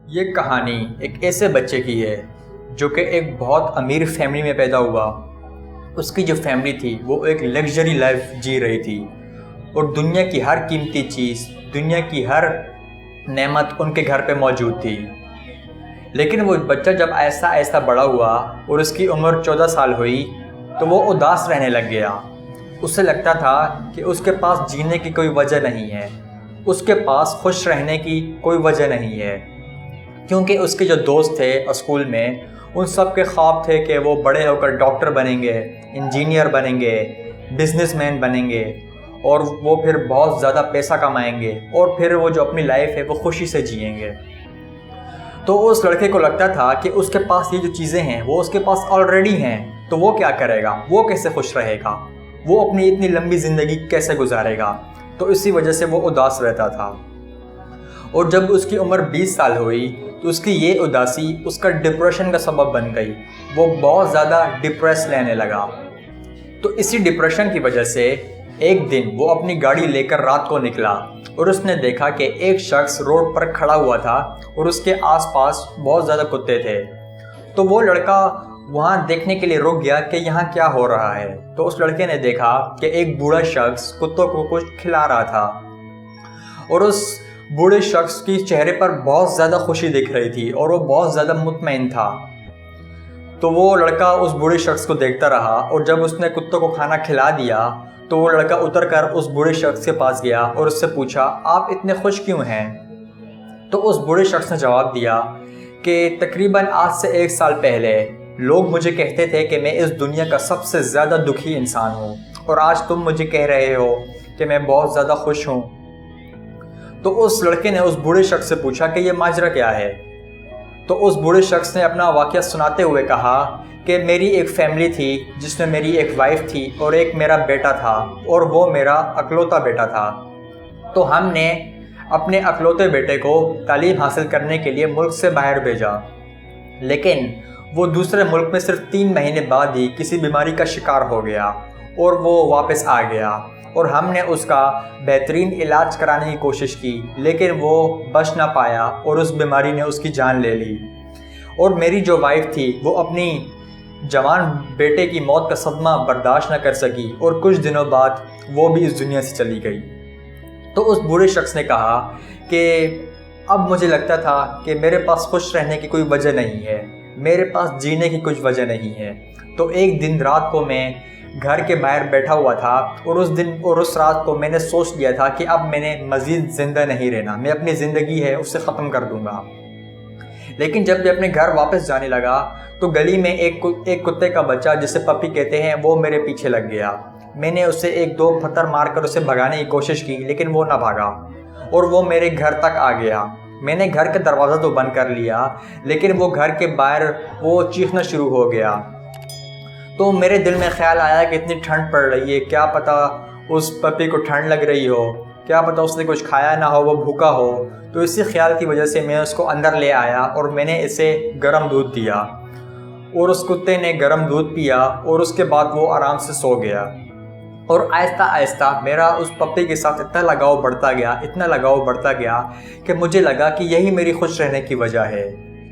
یہ کہانی ایک ایسے بچے کی ہے جو کہ ایک بہت امیر فیملی میں پیدا ہوا۔ اس کی جو فیملی تھی وہ ایک لگژری لائف جی رہی تھی اور دنیا کی ہر قیمتی چیز، دنیا کی ہر نعمت ان کے گھر پہ موجود تھی۔ لیکن وہ بچہ جب آہستہ آہستہ بڑا ہوا اور اس کی عمر 14 سال ہوئی تو وہ اداس رہنے لگ گیا۔ اسے لگتا تھا کہ اس کے پاس جینے کی کوئی وجہ نہیں ہے، اس کے پاس خوش رہنے کی کوئی وجہ نہیں ہے، کیونکہ اس کے جو دوست تھے اسکول میں ان سب کے خواب تھے کہ وہ بڑے ہو کر ڈاکٹر بنیں گے، انجینئر بنیں گے، بزنس مین بنیں گے اور وہ پھر بہت زیادہ پیسہ کمائیں گے اور پھر وہ جو اپنی لائف ہے وہ خوشی سے جئیں گے۔ تو اس لڑکے کو لگتا تھا کہ اس کے پاس یہ جو چیزیں ہیں وہ اس کے پاس آلریڈی ہیں، تو وہ کیا کرے گا، وہ کیسے خوش رہے گا، وہ اپنی اتنی لمبی زندگی کیسے گزارے گا۔ تو اسی وجہ سے وہ اداس رہتا تھا۔ اور جب اس کی عمر 20 سال ہوئی تو اس کی یہ اداسی اس کا ڈپریشن کا سبب بن گئی۔ وہ بہت زیادہ ڈپریس لینے لگا۔ تو اسی ڈپریشن کی وجہ سے ایک دن وہ اپنی گاڑی لے کر رات کو نکلا اور اس نے دیکھا کہ ایک شخص روڈ پر کھڑا ہوا تھا اور اس کے آس پاس بہت زیادہ کتے تھے۔ تو وہ لڑکا وہاں دیکھنے کے لیے رک گیا کہ یہاں کیا ہو رہا ہے۔ تو اس لڑکے نے دیکھا کہ ایک بوڑھا شخص کتوں کو کچھ کھلا رہا تھا اور اس بوڑھے شخص کی چہرے پر بہت زیادہ خوشی دکھ رہی تھی اور وہ بہت زیادہ مطمئن تھا۔ تو وہ لڑکا اس بوڑھے شخص کو دیکھتا رہا اور جب اس نے کتوں کو کھانا کھلا دیا تو وہ لڑکا اتر کر اس بوڑھے شخص کے پاس گیا اور اس سے پوچھا، آپ اتنے خوش کیوں ہیں؟ تو اس بوڑھے شخص نے جواب دیا کہ تقریباً آج سے 1 سال پہلے لوگ مجھے کہتے تھے کہ میں اس دنیا کا سب سے زیادہ دکھی انسان ہوں اور آج تم مجھے کہہ رہے ہو کہ میں بہت زیادہ خوش ہوں۔ تو اس لڑکے نے اس بوڑھے شخص سے پوچھا کہ یہ ماجرا کیا ہے؟ تو اس بوڑھے شخص نے اپنا واقعہ سناتے ہوئے کہا کہ میری ایک فیملی تھی جس میں میری ایک وائف تھی اور ایک میرا بیٹا تھا اور وہ میرا اکلوتا بیٹا تھا۔ تو ہم نے اپنے اکلوتے بیٹے کو تعلیم حاصل کرنے کے لیے ملک سے باہر بھیجا، لیکن وہ دوسرے ملک میں صرف 3 مہینے بعد ہی کسی بیماری کا شکار ہو گیا اور وہ واپس آ گیا اور ہم نے اس کا بہترین علاج کرانے کی کوشش کی، لیکن وہ بچ نہ پایا اور اس بیماری نے اس کی جان لے لی۔ اور میری جو وائف تھی وہ اپنی جوان بیٹے کی موت کا صدمہ برداشت نہ کر سکی اور کچھ دنوں بعد وہ بھی اس دنیا سے چلی گئی۔ تو اس بوڑھے شخص نے کہا کہ اب مجھے لگتا تھا کہ میرے پاس خوش رہنے کی کوئی وجہ نہیں ہے، میرے پاس جینے کی کچھ وجہ نہیں ہے۔ تو ایک دن رات کو میں گھر کے باہر بیٹھا ہوا تھا اور اس رات کو میں نے سوچ لیا تھا کہ اب میں نے مزید زندہ نہیں رہنا، میں اپنی زندگی ہے اسے ختم کر دوں گا۔ لیکن جب میں اپنے گھر واپس جانے لگا تو گلی میں ایک کتے کا بچہ جسے پپی کہتے ہیں وہ میرے پیچھے لگ گیا۔ میں نے اسے 1-2 پتھر مار کر اسے بھگانے کی کوشش کی لیکن وہ نہ بھاگا اور وہ میرے گھر تک آ گیا۔ میں نے گھر کا دروازہ تو بند کر لیا لیکن وہ گھر کے باہر وہ چیخنا شروع ہو گیا۔ تو میرے دل میں خیال آیا کہ اتنی ٹھنڈ پڑ رہی ہے، کیا پتہ اس پپی کو ٹھنڈ لگ رہی ہو، کیا پتہ اس نے کچھ کھایا نہ ہو، وہ بھوکا ہو۔ تو اسی خیال کی وجہ سے میں اس کو اندر لے آیا اور میں نے اسے گرم دودھ دیا اور اس کتے نے گرم دودھ پیا اور اس کے بعد وہ آرام سے سو گیا۔ اور آہستہ آہستہ میرا اس پپی کے ساتھ اتنا لگاؤ بڑھتا گیا کہ مجھے لگا کہ یہی میری خوش رہنے کی وجہ ہے۔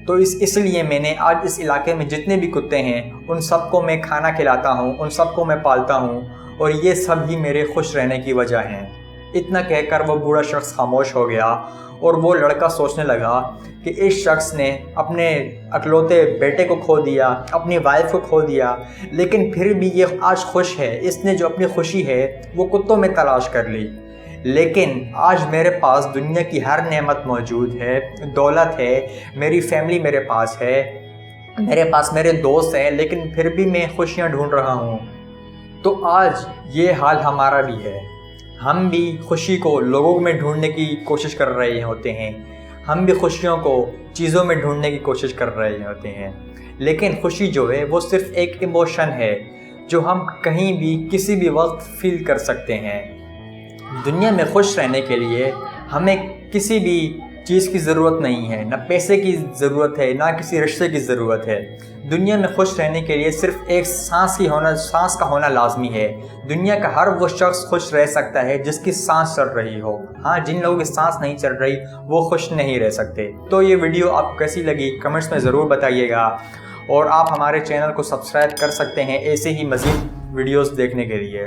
تو اس لیے میں نے آج اس علاقے میں جتنے بھی کتے ہیں ان سب کو میں کھانا کھلاتا ہوں، ان سب کو میں پالتا ہوں اور یہ سب ہی میرے خوش رہنے کی وجہ ہیں۔ اتنا کہہ کر وہ بوڑھا شخص خاموش ہو گیا اور وہ لڑکا سوچنے لگا کہ اس شخص نے اپنے اکلوتے بیٹے کو کھو دیا، اپنی وائف کو کھو دیا، لیکن پھر بھی یہ آج خوش ہے۔ اس نے جو اپنی خوشی ہے وہ کتوں میں تلاش کر لی، لیکن آج میرے پاس دنیا کی ہر نعمت موجود ہے، دولت ہے، میری فیملی میرے پاس ہے، میرے پاس میرے دوست ہیں، لیکن پھر بھی میں خوشیاں ڈھونڈ رہا ہوں۔ تو آج یہ حال ہمارا بھی ہے۔ ہم بھی خوشی کو لوگوں میں ڈھونڈنے کی کوشش کر رہے ہوتے ہیں، ہم بھی خوشیوں کو چیزوں میں ڈھونڈنے کی کوشش کر رہے ہوتے ہیں، لیکن خوشی جو ہے وہ صرف ایک ایموشن ہے جو ہم کہیں بھی کسی بھی وقت فیل کر سکتے ہیں۔ دنیا میں خوش رہنے کے لیے ہمیں کسی بھی چیز کی ضرورت نہیں ہے، نہ پیسے کی ضرورت ہے، نہ کسی رشتے کی ضرورت ہے۔ دنیا میں خوش رہنے کے لیے صرف ایک سانس کا ہونا لازمی ہے۔ دنیا کا ہر وہ شخص خوش رہ سکتا ہے جس کی سانس چل رہی ہو۔ ہاں، جن لوگوں کی سانس نہیں چل رہی وہ خوش نہیں رہ سکتے۔ تو یہ ویڈیو آپ کو کیسی لگی کمنٹس میں ضرور بتائیے گا، اور آپ ہمارے چینل کو سبسکرائب کر سکتے ہیں ایسے ہی مزید ویڈیوز دیکھنے کے لیے۔